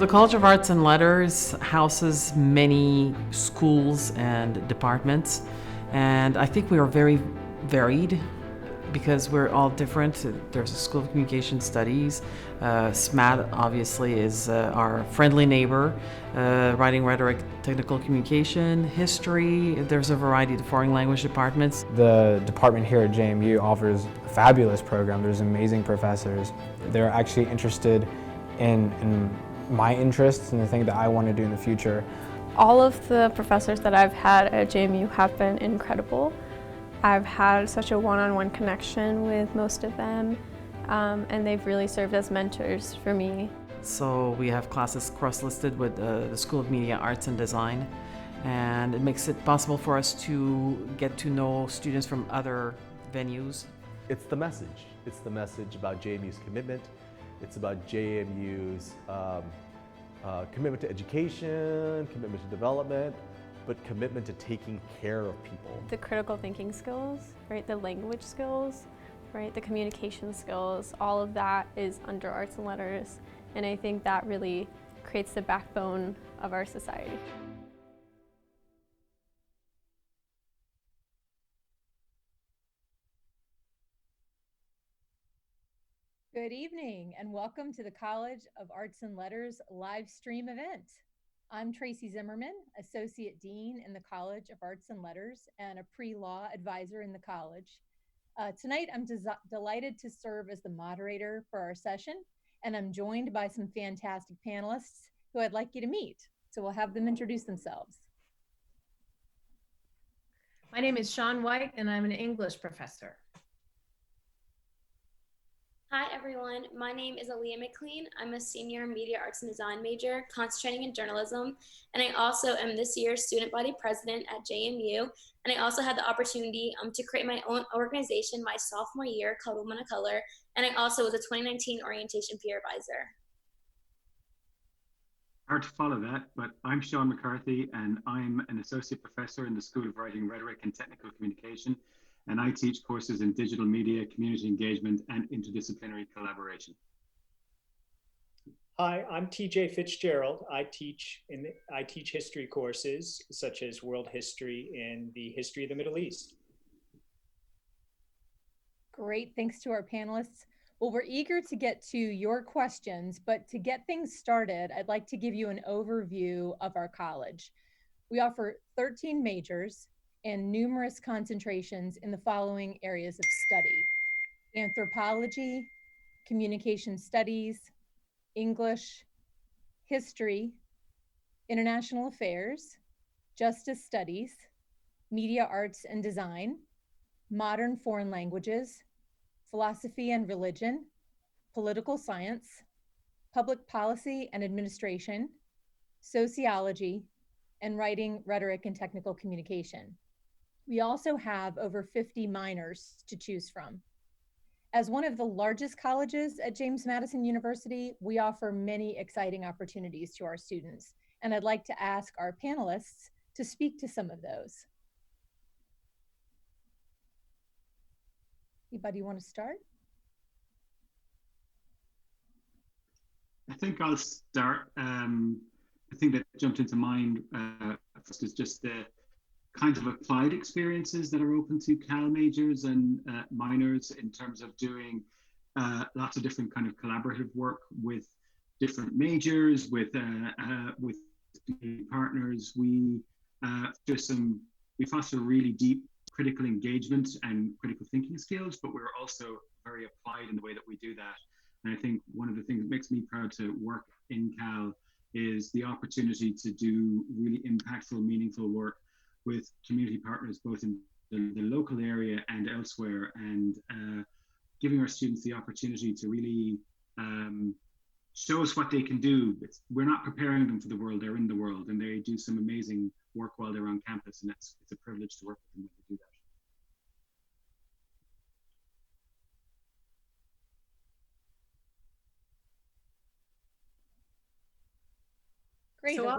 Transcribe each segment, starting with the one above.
the College of Arts and Letters houses many schools and departments, and I think we are very varied because we're all different. There's a School of Communication Studies. SMAT obviously is our friendly neighbor. Writing, Rhetoric, Technical Communication, History. There's a variety of foreign language departments. The department here at JMU offers a fabulous program. There's amazing professors. They're actually interested in my interests and the thing that I want to do in the future. All of the professors that I've had at JMU have been incredible. I've had such a one-on-one connection with most of them, and they've really served as mentors for me. So we have classes cross-listed with the School of Media, Arts and Design, and it makes it possible for us to get to know students from other venues. It's the message. It's the message about JMU's commitment. It's about JMU's commitment to education, commitment to development, but commitment to taking care of people. The critical thinking skills, right? The language skills, right? The communication skills, all of that is under arts and letters. And I think that really creates the backbone of our society. Good evening and welcome to the College of Arts and Letters live stream event. I'm Tracy Zimmerman, Associate Dean in the College of Arts and Letters and a pre-law advisor in the college. Tonight I'm delighted to serve as the moderator for our session, and I'm joined by some fantastic panelists who I'd like you to meet. So we'll have them introduce themselves. My name is Shawn White and I'm an English professor. Hi everyone, my name is Alia Mclean. I'm a senior media arts and design major concentrating in journalism, and I also am this year's student body president at JMU, and I also had the opportunity to create my own organization my sophomore year called Women of Color, and I also was a 2019 orientation peer advisor. Hard to follow that, but I'm Sean McCarthy and I'm an associate professor in the School of Writing, Rhetoric and Technical Communication. And I teach courses in digital media, community engagement, and interdisciplinary collaboration. Hi, I'm TJ Fitzgerald. I teach history courses such as world history and the history of the Middle East. Great, thanks to our panelists. Well, we're eager to get to your questions, but to get things started, I'd like to give you an overview of our college. We offer 13 majors and numerous concentrations in the following areas of study: anthropology, communication studies, English, history, international affairs, justice studies, media arts and design, modern foreign languages, philosophy and religion, political science, public policy and administration, sociology, and writing, rhetoric, and technical communication. We also have over 50 minors to choose from. As one of the largest colleges at James Madison University, we offer many exciting opportunities to our students, and I'd like to ask our panelists to speak to some of those. Anybody want to start? I think I'll start. The thing that jumped into mind first is just the kinds of applied experiences that are open to Cal majors and minors in terms of doing lots of different kind of collaborative work with different majors, with partners. We foster really deep critical engagement and critical thinking skills, but we're also very applied in the way that we do that. And I think one of the things that makes me proud to work in Cal is the opportunity to do really impactful, meaningful work with community partners, both in the local area and elsewhere, and giving our students the opportunity to really show us what they can do. We're not preparing them for the world, they're in the world, and they do some amazing work while they're on campus, and it's a privilege to work with them when they do that. Great. So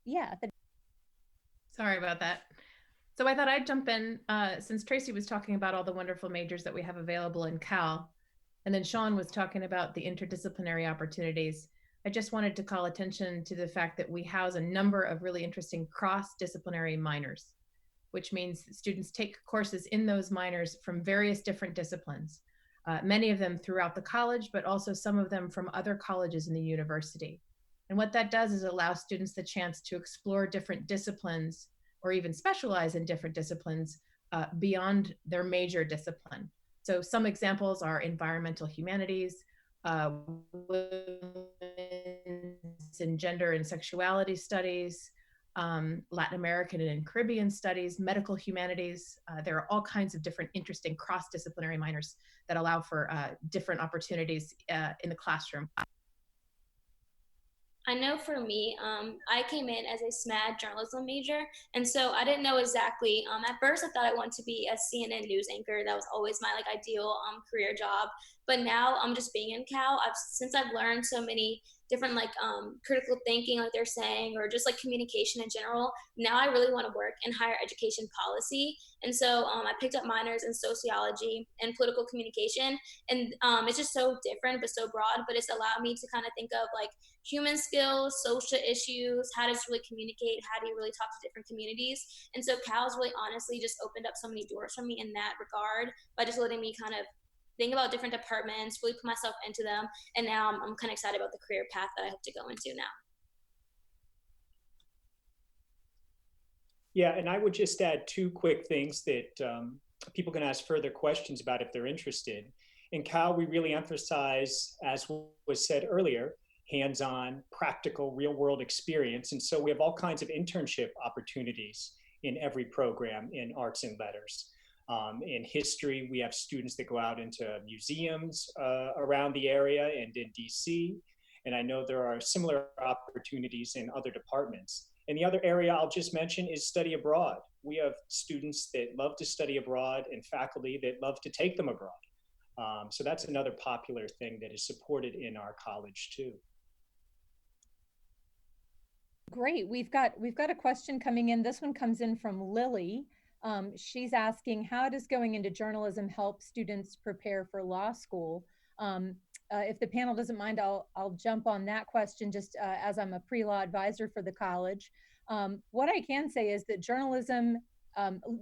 yeah. Sorry about that. So I thought I'd jump in since Tracy was talking about all the wonderful majors that we have available in Cal, and then Sean was talking about the interdisciplinary opportunities. I just wanted to call attention to the fact that we house a number of really interesting cross-disciplinary minors, which means students take courses in those minors from various different disciplines, many of them throughout the college, but also some of them from other colleges in the university. And what that does is allow students the chance to explore different disciplines or even specialize in different disciplines beyond their major discipline. So some examples are environmental humanities, women's and gender and sexuality studies, Latin American and Caribbean studies, medical humanities. There are all kinds of different interesting cross-disciplinary minors that allow for different opportunities in the classroom. I know for me, I came in as a SMAT journalism major, and so I didn't know exactly. At first, I thought I wanted to be a CNN news anchor. That was always my ideal career job. But now, just being in Cal, since I've learned so many different critical thinking, like they're saying, or just communication in general. Now I really want to work in higher education policy, and so I picked up minors in sociology and political communication, and it's just so different but so broad. But it's allowed me to kind of think of human skills, social issues, how to really communicate, how do you really talk to different communities. And so Cal's really honestly just opened up so many doors for me in that regard by just letting me kind of think about different departments, really put myself into them. And now I'm kind of excited about the career path that I hope to go into now. Yeah, and I would just add two quick things that people can ask further questions about if they're interested. In Cal, we really emphasize, as was said earlier, hands-on, practical, real-world experience. And so we have all kinds of internship opportunities in every program in arts and letters. In history, we have students that go out into museums around the area and in DC. And I know there are similar opportunities in other departments. And the other area I'll just mention is study abroad. We have students that love to study abroad and faculty that love to take them abroad. So that's another popular thing that is supported in our college too. Great. We've got a question coming in. This one comes in from Lily. She's asking, how does going into journalism help students prepare for law school? If the panel doesn't mind, I'll jump on that question just as I'm a pre-law advisor for the college. What I can say is that journalism,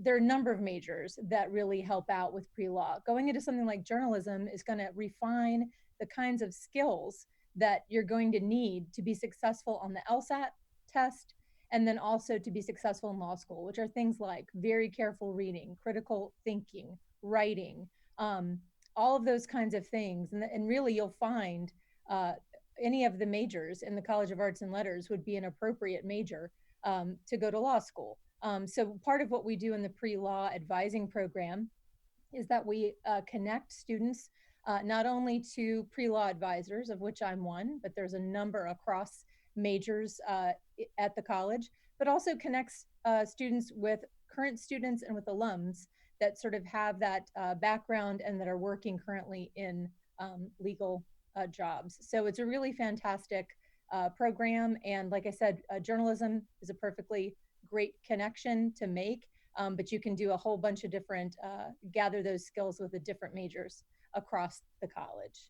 there are a number of majors that really help out with pre-law. Going into something like journalism is going to refine the kinds of skills that you're going to need to be successful on the LSAT test, and then also to be successful in law school, which are things like very careful reading, critical thinking, writing, all of those kinds of things. And really you'll find any of the majors in the College of Arts and Letters would be an appropriate major to go to law school. So part of what we do in the pre-law advising program is that we connect students not only to pre-law advisors, of which I'm one, but there's a number across majors at the college, but also connects students with current students and with alums that sort of have that background and that are working currently in legal jobs. So it's a really fantastic program. And like I said, journalism is a perfectly great connection to make, but you can do a whole bunch of different, gather those skills with the different majors across the college.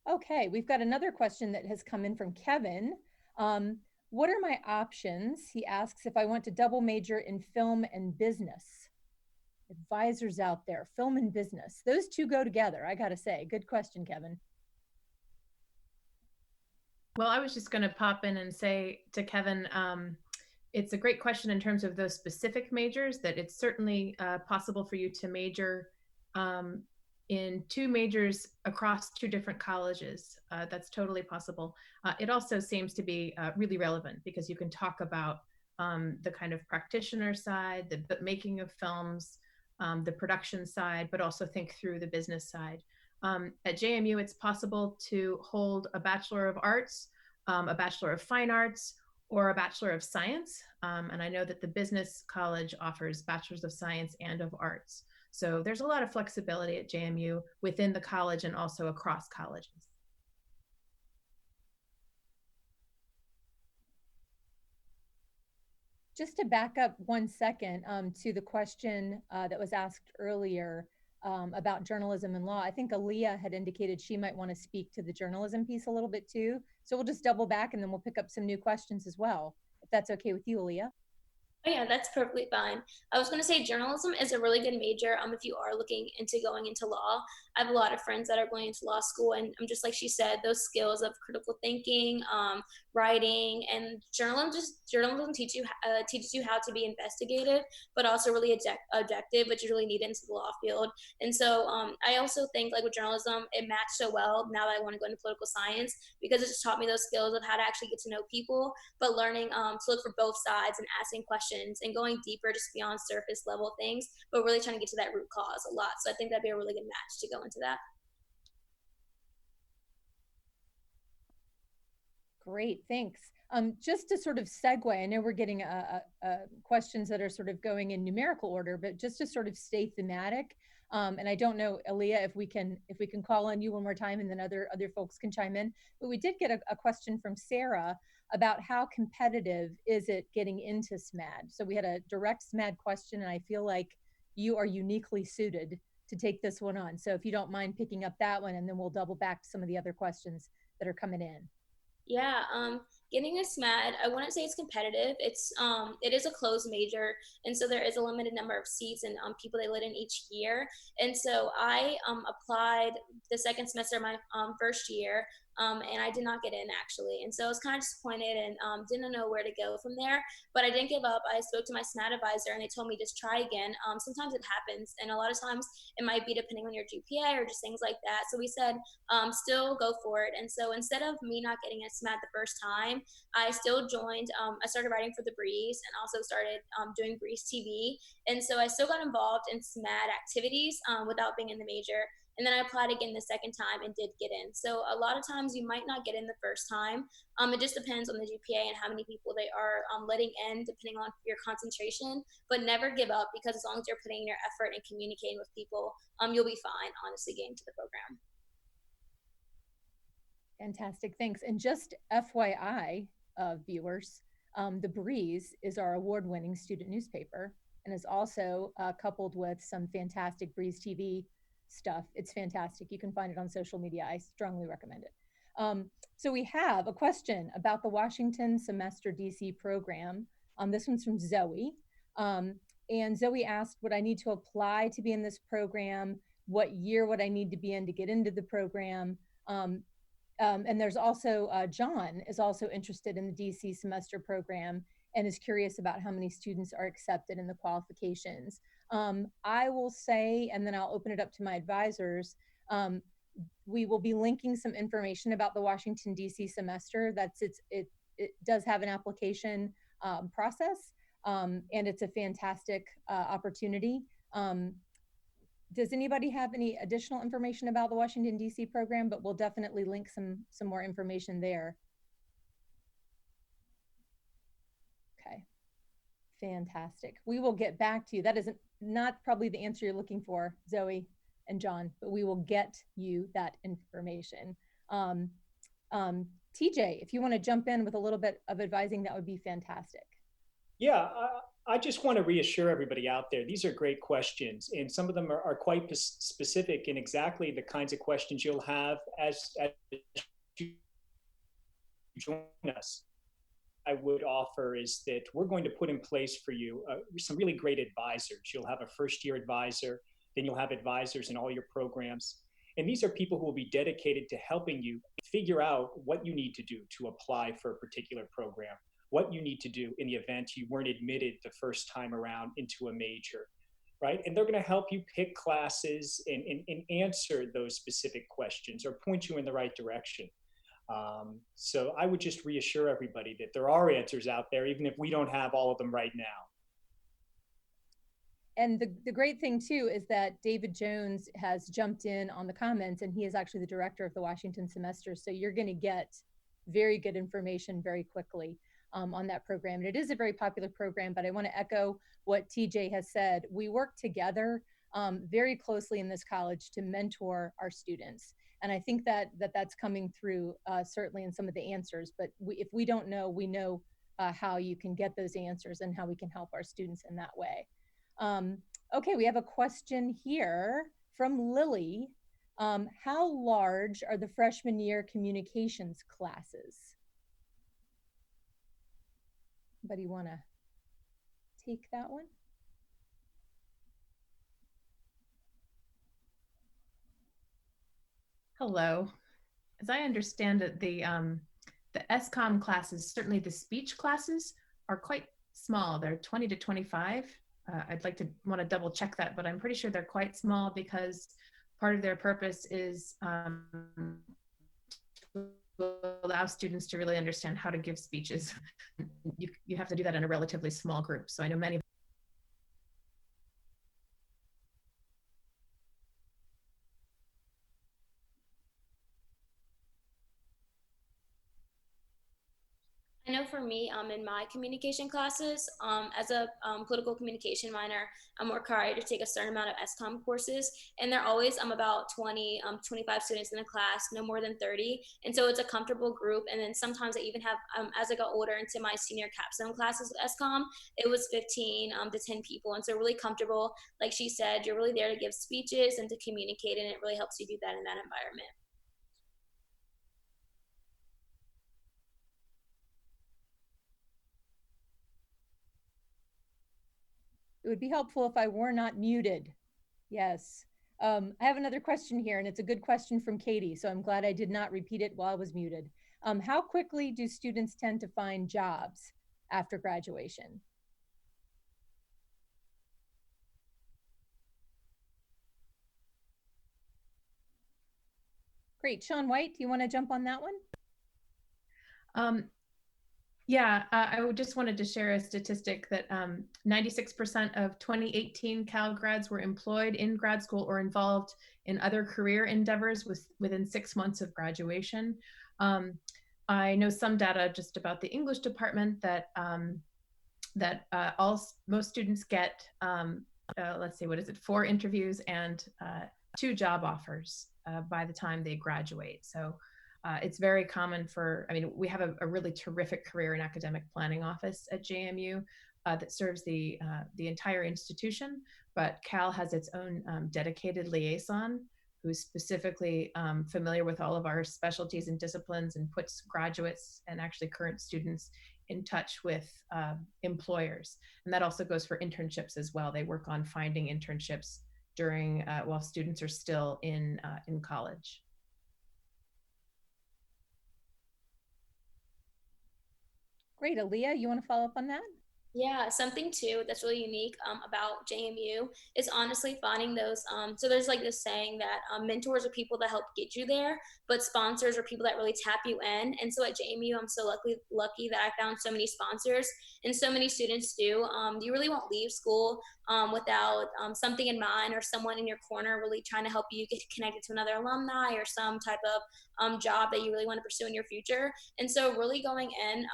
Okay, we've got another question that has come in from Kevin. What are my options? He asks if I want to double major in film and business. Advisors out there, film and business. Those two go together, I gotta say. Good question, Kevin. Well, I was just gonna pop in and say to Kevin, it's a great question in terms of those specific majors, that it's certainly possible for you to major in two majors across two different colleges. That's totally possible. It also seems to be really relevant because you can talk about the kind of practitioner side, the making of films, the production side, but also think through the business side. At JMU, it's possible to hold a Bachelor of Arts, a Bachelor of Fine Arts, or a Bachelor of Science. And I know that the Business College offers Bachelors of Science and of Arts. So there's a lot of flexibility at JMU within the college and also across colleges. Just to back up 1 second to the question that was asked earlier, about journalism and law. I think Alia had indicated she might want to speak to the journalism piece a little bit too. So we'll just double back and then we'll pick up some new questions as well, if that's okay with you, Alia. Oh yeah, that's perfectly fine. I was going to say journalism is a really good major if you are looking into going into law. I have a lot of friends that are going into law school, and just like she said, those skills of critical thinking, writing, and journalism teaches you how to be investigative, but also really objective, which is really needed into the law field. And so I also think like with journalism, it matched so well now that I want to go into political science, because it just taught me those skills of how to actually get to know people, but learning to look for both sides and asking questions and going deeper just beyond surface level things, but really trying to get to that root cause a lot. So I think that'd be a really good match to go into that. Great, thanks. Just to sort of segue, I know we're getting questions that are sort of going in numerical order, but just to sort of stay thematic, and I don't know, Alia, if we can call on you one more time and then other folks can chime in, but we did get a question from Sarah about how competitive is it getting into SMAD. So we had a direct SMAD question, and I feel like you are uniquely suited to take this one on. So if you don't mind picking up that one, and then we'll double back to some of the other questions that are coming in. Yeah, getting a SMAT, I wouldn't say it's competitive. It is a closed major, and so there is a limited number of seats and people they let in each year. And so I applied the second semester of my first year, and I did not get in actually. And so I was kind of disappointed and didn't know where to go from there. But I didn't give up. I spoke to my SMAT advisor, and they told me just try again. Sometimes it happens, and a lot of times it might be depending on your GPA or just things like that. So we said still go for it. And so instead of me not getting a SMAT the first time, I still joined. I started writing for the Breeze and also started doing Breeze TV. And so I still got involved in SMAT activities without being in the major. And then I applied again the second time and did get in. So a lot of times you might not get in the first time. It just depends on the GPA and how many people they are letting in, depending on your concentration. But never give up, because as long as you're putting in your effort and communicating with people, you'll be fine, honestly, getting to the program. Fantastic, thanks. And just FYI, viewers, The Breeze is our award-winning student newspaper and is also coupled with some fantastic Breeze TV stuff. It's fantastic. You can find it on social media. I strongly recommend it. So we have a question about the Washington Semester DC program. This one's from Zoe. And Zoe asked, would I need to apply to be in this program? What year would I need to be in to get into the program? And there's also, John is also interested in the DC semester program and is curious about how many students are accepted in the qualifications. I will say, and then I'll open it up to my advisors, we will be linking some information about the Washington DC semester. It does have an application process, and it's a fantastic opportunity. Does anybody have any additional information about the Washington DC program? But we'll definitely link some more information there. Okay, fantastic. We will get back to you. That is not probably the answer you're looking for, Zoe and John, but we will get you that information. TJ, if you want to jump in with a little bit of advising, that would be fantastic. Yeah, I just want to reassure everybody out there, these are great questions, and some of them are quite specific in exactly the kinds of questions you'll have as you join us. I would offer is that we're going to put in place for you some really great advisors. You'll have a first-year advisor, then you'll have advisors in all your programs. And these are people who will be dedicated to helping you figure out what you need to do to apply for a particular program, what you need to do in the event you weren't admitted the first time around into a major, right? And they're going to help you pick classes and answer those specific questions or point you in the right direction. So I would just reassure everybody that there are answers out there, even if we don't have all of them right now. And the great thing too is that David Jones has jumped in on the comments, and he is actually the director of the Washington semester. So you're going to get very good information very quickly on that program. And it is a very popular program, but I want to echo what TJ has said. We work together very closely in this college to mentor our students. And I think that's coming through certainly in some of the answers, but if we don't know, we know how you can get those answers and how we can help our students in that way. Okay, we have a question here from Lily, how large are the freshman year communications classes? Anybody want to take that one? Hello. As I understand it, the SCOM classes, certainly the speech classes, are quite small. They're 20 to 25. I'd like to want to double check that, but I'm pretty sure they're quite small because part of their purpose is to allow students to really understand how to give speeches. You have to do that in a relatively small group. So I know many. I know for me, in my communication classes, as a political communication minor, I'm required to take a certain amount of SCOM courses, and they're always about 20, 25 students in the class, no more than 30, and so it's a comfortable group. And then sometimes I even have, as I got older into my senior capstone classes with SCOM, it was 15 to 10 people, and so really comfortable. Like she said, you're really there to give speeches and to communicate, and it really helps you do that in that environment. It would be helpful if I were not muted. Yes. I have another question here, and it's a good question from Katie, so I'm glad I did not repeat it while I was muted. How quickly do students tend to find jobs after graduation? Great. Sean White, do you want to jump on that one? Yeah, I just wanted to share a statistic that 96% of 2018 Cal grads were employed in grad school or involved in other career endeavors within 6 months of graduation. I know some data just about the English department that most students get, let's see, 4 interviews and 2 job offers by the time they graduate. So it's very common for, we have a really terrific career and academic planning office at JMU that serves the entire institution, but Cal has its own dedicated liaison who's specifically familiar with all of our specialties and disciplines and puts graduates and actually current students in touch with employers. And that also goes for internships as well. They work on finding internships during while students are still in college. Great. Alia, you want to follow up on that? Yeah, something too that's really unique about JMU is honestly finding those. So there's like this saying that mentors are people that help get you there, but sponsors are people that really tap you in. And so at JMU, I'm so lucky that I found so many sponsors, and so many students do. You really won't leave school without something in mind or someone in your corner really trying to help you get connected to another alumni or some type of job that you really want to pursue in your future. And so really going in,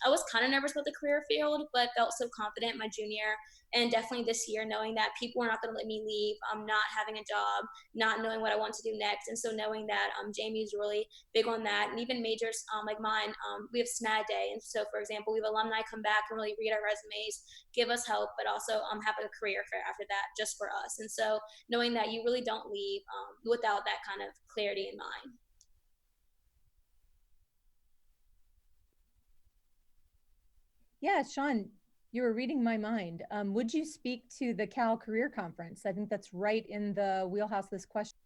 I was kind of nervous about the career field, but felt so confident my junior and definitely this year, knowing that people are not going to let me leave, not having a job, not knowing what I want to do next. And so knowing that JMU is really big on that. And even majors like mine, we have SMAT day. And so, for example, we have alumni come back and really read our resumes, give us help, but also have a career fair after that just for us. And so knowing that you really don't leave without that kind of clarity in mind. Yeah, Sean, you were reading my mind. Would you speak to the Cal Career Conference? I think that's right in the wheelhouse of this question.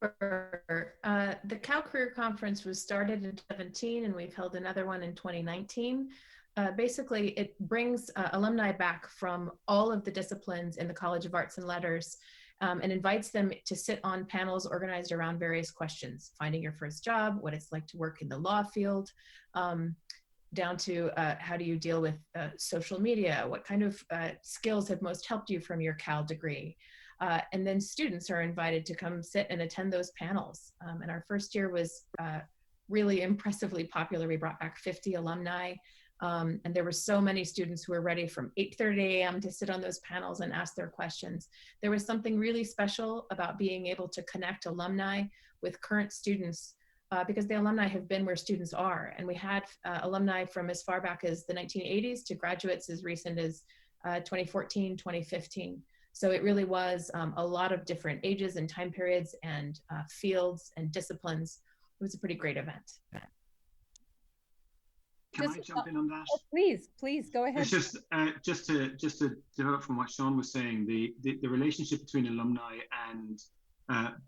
The Cal Career Conference was started in 2017, and we've held another one in 2019. Basically, it brings alumni back from all of the disciplines in the College of Arts and Letters and invites them to sit on panels organized around various questions: finding your first job, what it's like to work in the law field, down to how do you deal with social media, what kind of skills have most helped you from your Cal degree. And then students are invited to come sit and attend those panels. And our first year was really impressively popular. We brought back 50 alumni. And there were so many students who were ready from 8:30 a.m. to sit on those panels and ask their questions. There was something really special about being able to connect alumni with current students because the alumni have been where students are. And we had alumni from as far back as the 1980s to graduates as recent as 2014, 2015. So it really was a lot of different ages and time periods and fields and disciplines. It was a pretty great event. Can I jump in on that? Oh, please go ahead. It's just to develop from what Sean was saying, the relationship between alumni and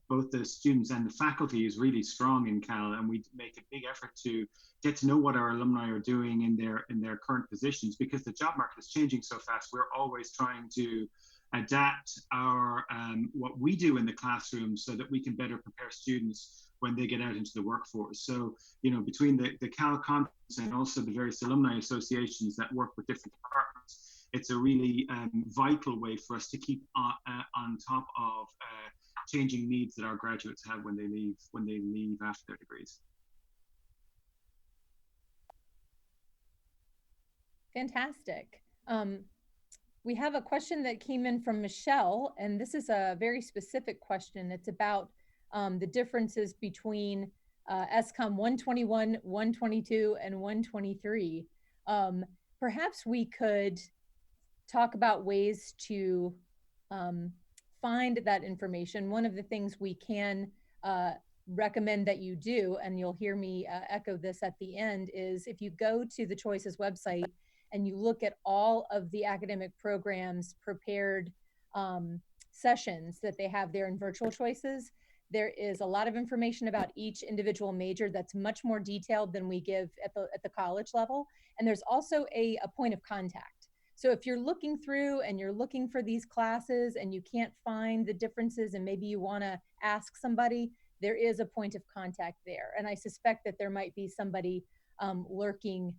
both the students and the faculty is really strong in Cal, and we make a big effort to get to know what our alumni are doing in their current positions, because the job market is changing so fast. We're always trying to adapt our what we do in the classroom so that we can better prepare students when they get out into the workforce. So, you know, between the Cal Conference and also the various alumni associations that work with different departments, it's a really vital way for us to keep on top of changing needs that our graduates have when they leave after their degrees. Fantastic. We have a question that came in from Michelle, and this is a very specific question. It's about the differences between SCOM 121, 122, and 123. Perhaps we could talk about ways to find that information. One of the things we can recommend that you do, and you'll hear me echo this at the end, is if you go to the Choices website and you look at all of the academic programs prepared sessions that they have there in virtual choices, there is a lot of information about each individual major that's much more detailed than we give at the college level. And there's also a point of contact. So if you're looking through and you're looking for these classes and you can't find the differences and maybe you want to ask somebody, there is a point of contact there. And I suspect that there might be somebody lurking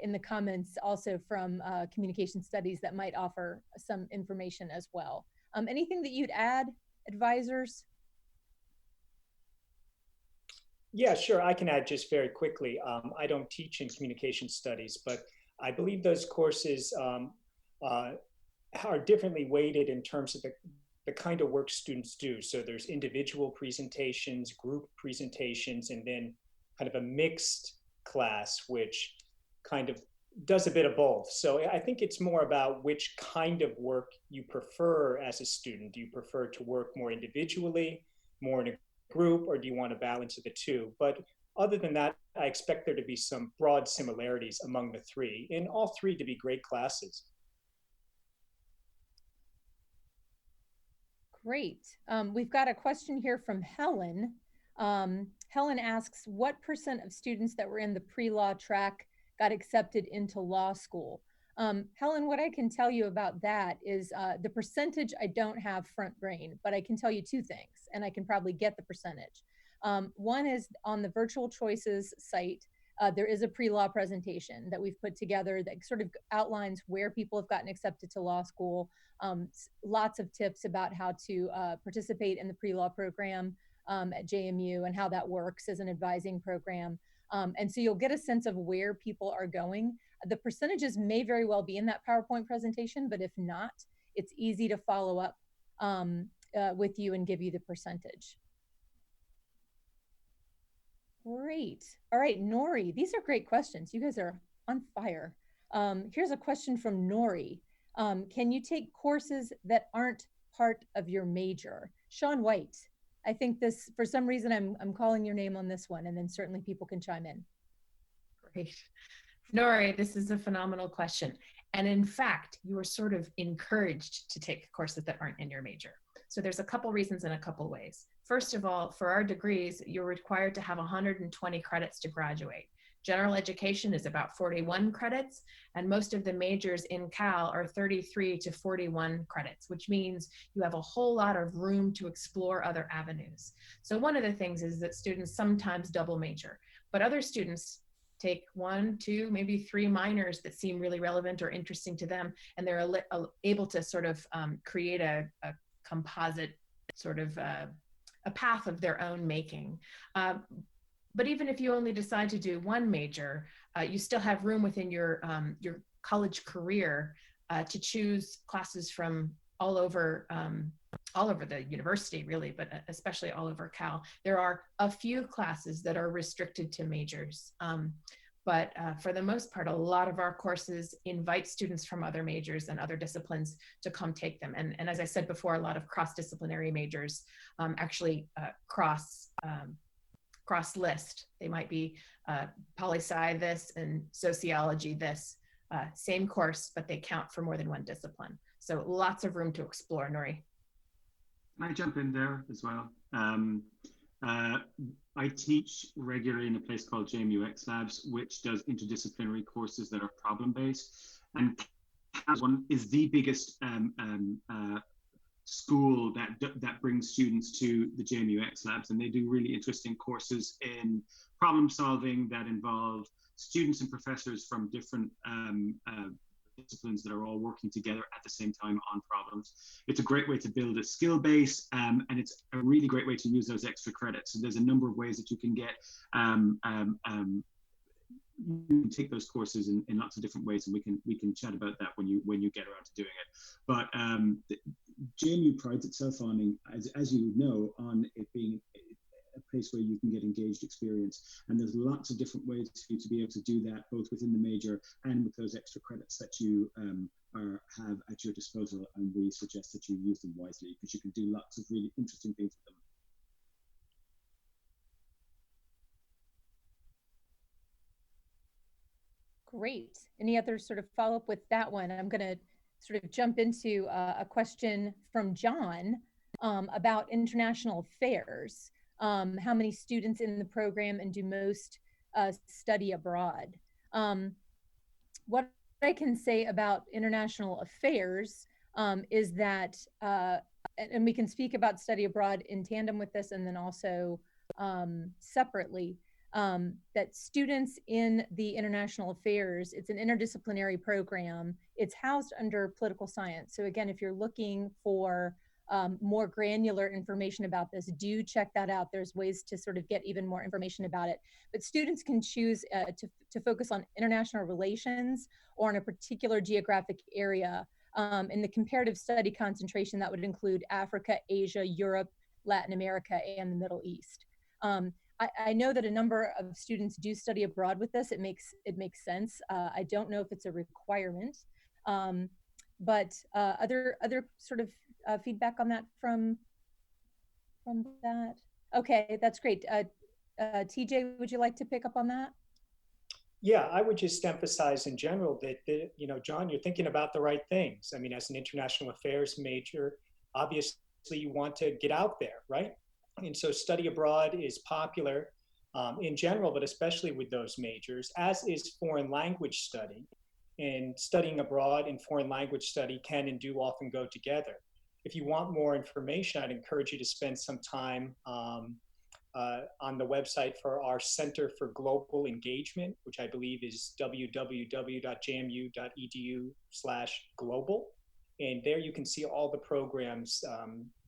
in the comments also from communication studies that might offer some information as well. Anything that you'd add, advisors? Yeah, sure. I can add just very quickly. I don't teach in communication studies, but I believe those courses are differently weighted in terms of the kind of work students do. So there's individual presentations, group presentations, and then kind of a mixed class, which kind of does a bit of both. So I think it's more about which kind of work you prefer as a student. Do you prefer to work more individually, more in a group, or do you want to balance the two? But other than that, I expect there to be some broad similarities among the three, and all three to be great classes. Great. We've got a question here from Helen. Helen asks, what % of students that were in the pre-law track got accepted into law school? Helen, what I can tell you about that is the percentage I don't have front brain, but I can tell you two things, and I can probably get the percentage. One is on the Virtual Choices site, there is a pre-law presentation that we've put together that sort of outlines where people have gotten accepted to law school, lots of tips about how to participate in the pre-law program at JMU and how that works as an advising program. And so you'll get a sense of where people are going. The percentages may very well be in that PowerPoint presentation, but if not, it's easy to follow up with you and give you the percentage. Great. All right, Nori, these are great questions. You guys are on fire. Here's a question from Nori. Can you take courses that aren't part of your major? Sean White, I think this, for some reason, I'm calling your name on this one, and then certainly people can chime in. Great. Nori, this is a phenomenal question. And in fact, you are sort of encouraged to take courses that aren't in your major. So there's a couple reasons and a couple ways. First of all, for our degrees, you're required to have 120 credits to graduate. General education is about 41 credits, and most of the majors in Cal are 33 to 41 credits, which means you have a whole lot of room to explore other avenues. So one of the things is that students sometimes double major, but other students take 1, 2, maybe 3 minors that seem really relevant or interesting to them, and they're able to sort of create a composite sort of a path of their own making. But even if you only decide to do 1 major, you still have room within your college career to choose classes from all over the university, really, but especially all over Cal. There are a few classes that are restricted to majors. But for the most part, a lot of our courses invite students from other majors and other disciplines to come take them. And as I said before, a lot of cross-disciplinary majors actually cross-list. They might be poli-sci this and sociology this, same course, but they count for more than one discipline. So lots of room to explore, Nuri. Can I jump in there as well? I teach regularly in a place called JMU X Labs, which does interdisciplinary courses that are problem-based. And one is the biggest school that brings students to the JMU X Labs, and they do really interesting courses in problem solving that involve students and professors from different disciplines that are all working together at the same time on problems. It's a great way to build a skill base, and it's a really great way to use those extra credits. So there's a number of ways that you can get you can take those courses in lots of different ways, and we can chat about that when you get around to doing it. But JMU prides itself on, as you would know, on it being a place where you can get engaged experience, and there's lots of different ways for you to be able to do that, both within the major and with those extra credits that you have at your disposal, and we suggest that you use them wisely, because you can do lots of really interesting things with them. Great. Any other sort of follow-up with that one? I'm going to sort of jump into a question from John about international affairs. How many students in the program, and do most study abroad? What I can say about international affairs is that, and we can speak about study abroad in tandem with this and then also separately, that students in the international affairs, it's an interdisciplinary program. It's housed under political science. So again, if you're looking for more granular information about this, do check that out. There's ways to sort of get even more information about it. But students can choose to focus on international relations or in a particular geographic area. In the comparative study concentration, that would include Africa, Asia, Europe, Latin America, and the Middle East. I know that a number of students do study abroad with this. It makes sense. I don't know if it's a requirement, but other sort of feedback on that from that? Okay, that's great. TJ, would you like to pick up on that? Yeah, I would just emphasize in general that, you know, John, you're thinking about the right things. I mean, as an international affairs major, obviously you want to get out there, right? And so study abroad is popular in general, but especially with those majors, as is foreign language study. And studying abroad and foreign language study can and do often go together. If you want more information, I'd encourage you to spend some time on the website for our Center for Global Engagement, which I believe is www.jmu.edu/global. And there you can see all the programs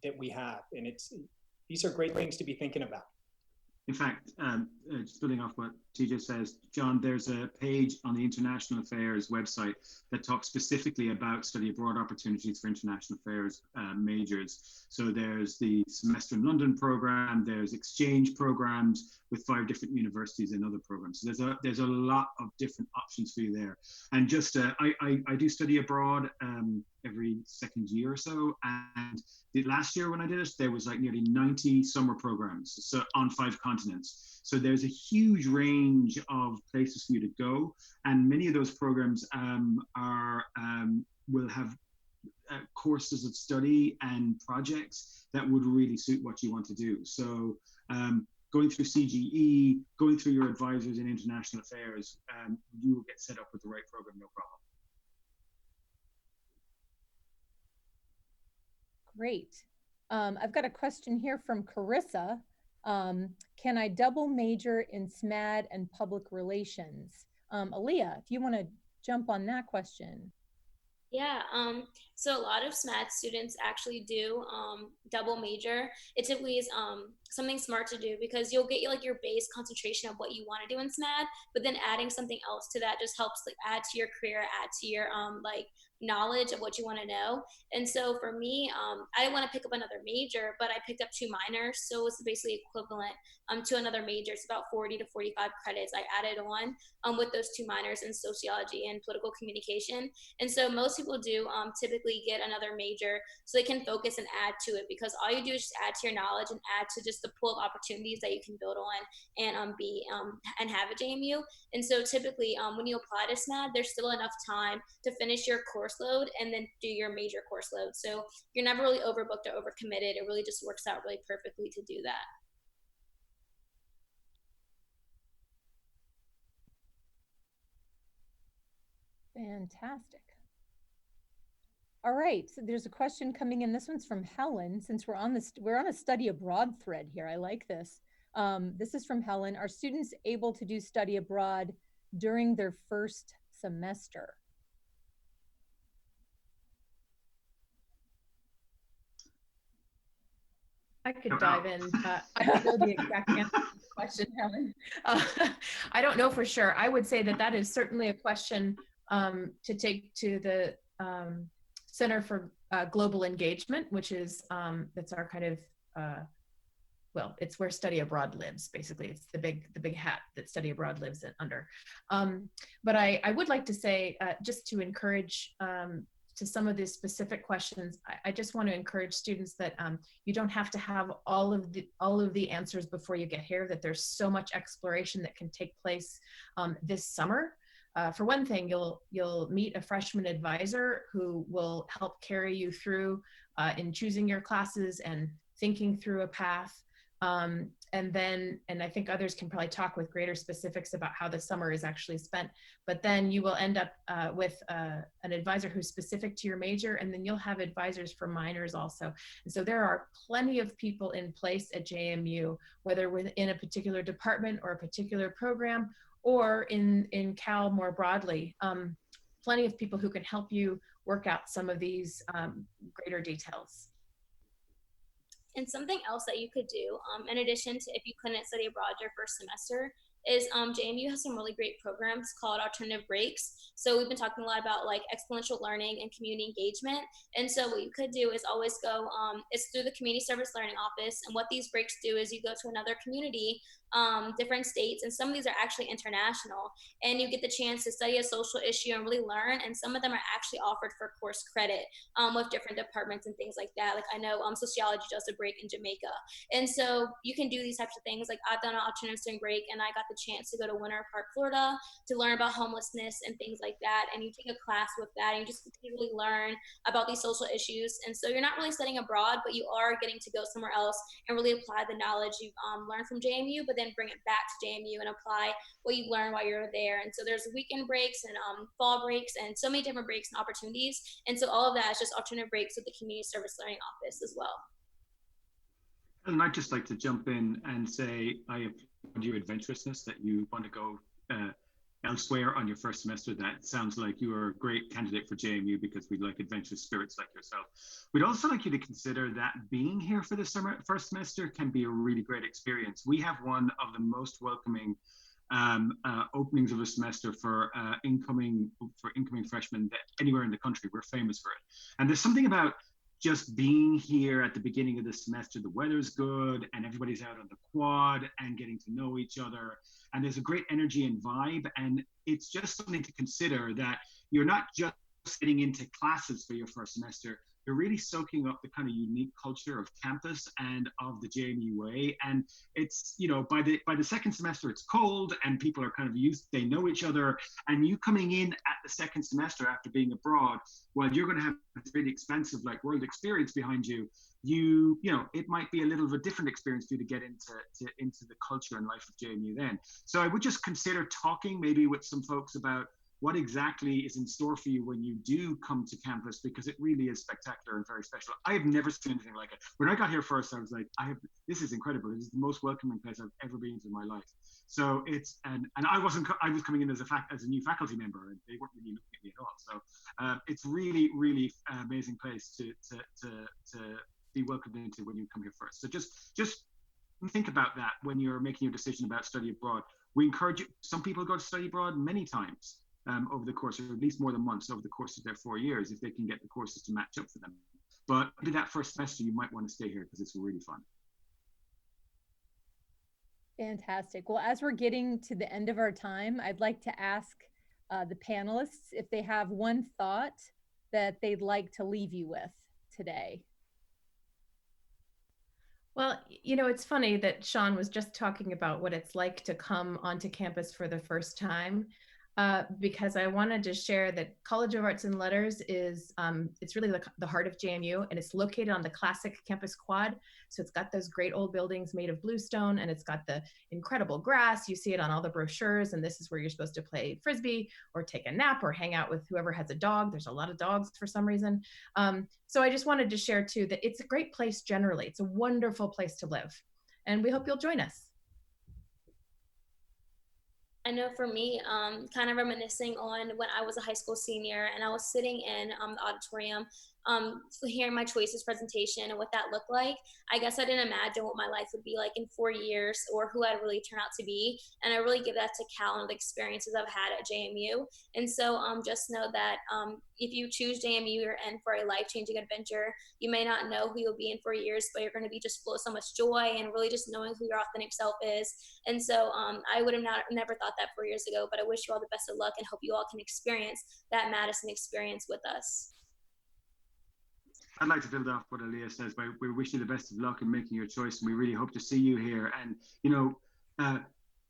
that we have. And these are great things to be thinking about. In fact, just building off what TJ says, John, there's a page on the International Affairs website that talks specifically about study abroad opportunities for international affairs majors. So there's the Semester in London program, there's exchange programs with 5 different universities and other programs. So there's a lot of different options for you there. And just, I do study abroad every second year or so. And last year when I did it, there was like nearly 90 summer programs, so on 5 continents. So there's a huge range of places for you to go, and many of those programs will have courses of study and projects that would really suit what you want to do. So going through CGE, going through your advisors in international affairs, you will get set up with the right program, no problem. Great. I've got a question here from Carissa. Can I double major in SMAT and public relations? Alia, if you want to jump on that question. Yeah, so a lot of SMAT students actually do double major. It typically is something smart to do, because you'll get like your base concentration of what you want to do in SMAT, but then adding something else to that just helps like add to your career, add to your like knowledge of what you want to know. And so for me, I didn't want to pick up another major, but I picked up 2 minors, so it's basically equivalent to another major. It's about 40 to 45 credits I added on with those 2 minors in sociology and political communication. And so most people do typically get another major so they can focus and add to it, because all you do is just add to your knowledge and add to just the pool of opportunities that you can build on and be and have at JMU. And so typically when you apply to SMAT, there's still enough time to finish your course load and then do your major course load. So you're never really overbooked or overcommitted. It really just works out really perfectly to do that. Fantastic. All right, so there's a question coming in. This one's from Helen. Since we're on a study abroad thread here, I like this. This is from Helen. Are students able to do study abroad during their first semester? I could dive in. I don't know the exact answer to the question, Helen. I don't know for sure. I would say that is certainly a question to take to the Center for Global Engagement, which is that's our kind of well, it's where study abroad lives. Basically, it's the big hat that study abroad lives under. But I would like to say, just to encourage to some of these specific questions, I just want to encourage students that you don't have to have all of the answers before you get here, that there's so much exploration that can take place this summer. For one thing, you'll meet a freshman advisor who will help carry you through in choosing your classes and thinking through a path. And I think others can probably talk with greater specifics about how the summer is actually spent, but then you will end up with an advisor who's specific to your major, and then you'll have advisors for minors also. And so there are plenty of people in place at JMU, whether within a particular department or a particular program, or in Cal more broadly, plenty of people who can help you work out some of these greater details. And something else that you could do, in addition to if you couldn't study abroad your first semester, is JMU has some really great programs called alternative breaks. So we've been talking a lot about like exponential learning and community engagement. And so what you could do is always go, it's through the community service learning office. And what these breaks do is you go to another community, different states, and some of these are actually international, and you get the chance to study a social issue and really learn. And some of them are actually offered for course credit with different departments and things like that. Like I know sociology does a break in Jamaica. And so you can do these types of things. Like I've done an alternative student break, and I got the chance to go to Winter Park, Florida to learn about homelessness and things like that. And you take a class with that, and you just continually learn about these social issues. And so you're not really studying abroad, but you are getting to go somewhere else and really apply the knowledge you've learned from JMU, but then bring it back to JMU and apply what you learned while you're there. And so there's weekend breaks and fall breaks and so many different breaks and opportunities. And so all of that is just alternative breaks with the community service learning office as well. And I'd just like to jump in and say I applaud your adventurousness that you want to go elsewhere on your first semester. That sounds like you are a great candidate for JMU because we like adventurous spirits like yourself. We'd also like you to consider that being here for the first semester can be a really great experience. We have one of the most welcoming openings of a semester for incoming freshmen anywhere in the country. We're famous for it. And there's something about just being here at the beginning of the semester, the weather's good and everybody's out on the quad and getting to know each other. And there's a great energy and vibe. And it's just something to consider that you're not just getting into classes for your first semester, you're really soaking up the kind of unique culture of campus and of the JMU way. And it's, you know, by the second semester, it's cold and people are kind of they know each other. And you coming in at the second semester after being abroad, while you're going to have this really expensive like world experience behind you, you know, it might be a little of a different experience for you to get into the culture and life of JMU then. So I would just consider talking maybe with some folks about what exactly is in store for you when you do come to campus, because it really is spectacular and very special. I have never seen anything like it. When I got here first, I was like, this is incredible. This is the most welcoming place I've ever been to in my life. So it's, and I was coming in as a new faculty member, and they weren't really looking at me at all. So it's really, really amazing place to be welcomed into when you come here first. So just think about that when you're making your decision about study abroad. We encourage you, some people go to study abroad many times over the course, or at least more than once over the course of their 4 years, if they can get the courses to match up for them. But maybe that first semester, you might want to stay here because it's really fun. Fantastic. Well, as we're getting to the end of our time, I'd like to ask the panelists if they have one thought that they'd like to leave you with today. Well, you know, it's funny that Sean was just talking about what it's like to come onto campus for the first time, because I wanted to share that College of Arts and Letters is, it's really the heart of JMU, and it's located on the classic campus quad. So it's got those great old buildings made of bluestone, and it's got the incredible grass. You see it on all the brochures, and this is where you're supposed to play Frisbee or take a nap or hang out with whoever has a dog. There's a lot of dogs for some reason. So I just wanted to share too that it's a great place generally. It's a wonderful place to live, and we hope you'll join us. I know for me, kind of reminiscing on when I was a high school senior and I was sitting in the auditorium hearing my choices presentation and what that looked like. I guess I didn't imagine what my life would be like in 4 years or who I'd really turn out to be. And I really give that to Cal and the experiences I've had at JMU. And so just know that if you choose JMU, you're in for a life-changing adventure. You may not know who you'll be in 4 years, but you're going to be just full of so much joy and really just knowing who your authentic self is. And so I would have never thought that 4 years ago, but I wish you all the best of luck and hope you all can experience that Madison experience with us. I'd like to build off what Alia says, but we wish you the best of luck in making your choice, and we really hope to see you here. And, you know,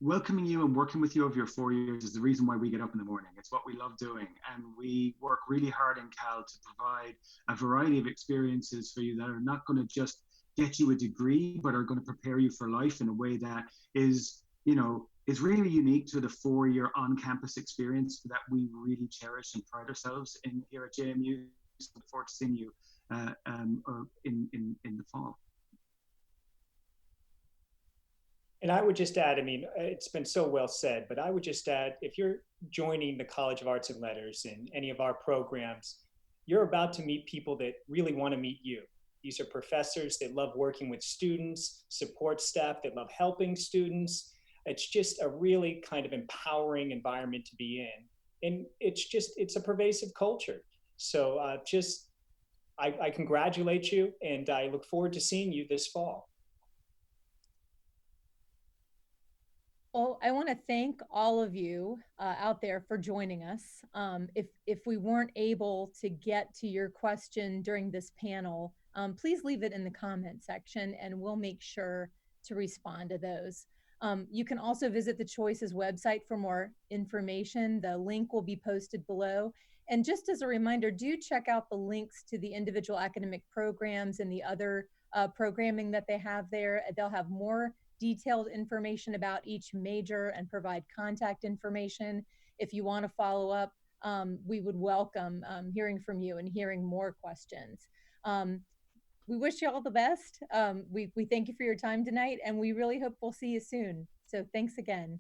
welcoming you and working with you over your 4 years is the reason why we get up in the morning. It's what we love doing. And we work really hard in Cal to provide a variety of experiences for you that are not going to just get you a degree, but are going to prepare you for life in a way that is, you know, is really unique to the 4-year on-campus experience that we really cherish and pride ourselves in here at JMU. So look forward to seeing you in the fall. And I would just add, I mean, it's been so well said, but I would just add, if you're joining the College of Arts and Letters in any of our programs, you're about to meet people that really want to meet you. These are professors that love working with students, support staff that love helping students. It's just a really kind of empowering environment to be in. And it's a pervasive culture. So I congratulate you, and I look forward to seeing you this fall. Well, I want to thank all of you out there for joining us. If we weren't able to get to your question during this panel, please leave it in the comment section and we'll make sure to respond to those. You can also visit the Choices website for more information. The link will be posted below. And just as a reminder, do check out the links to the individual academic programs and the other programming that they have there. They'll have more detailed information about each major and provide contact information. If you want to follow up, we would welcome hearing from you and hearing more questions. We wish you all the best. We thank you for your time tonight, and we really hope we'll see you soon. So thanks again.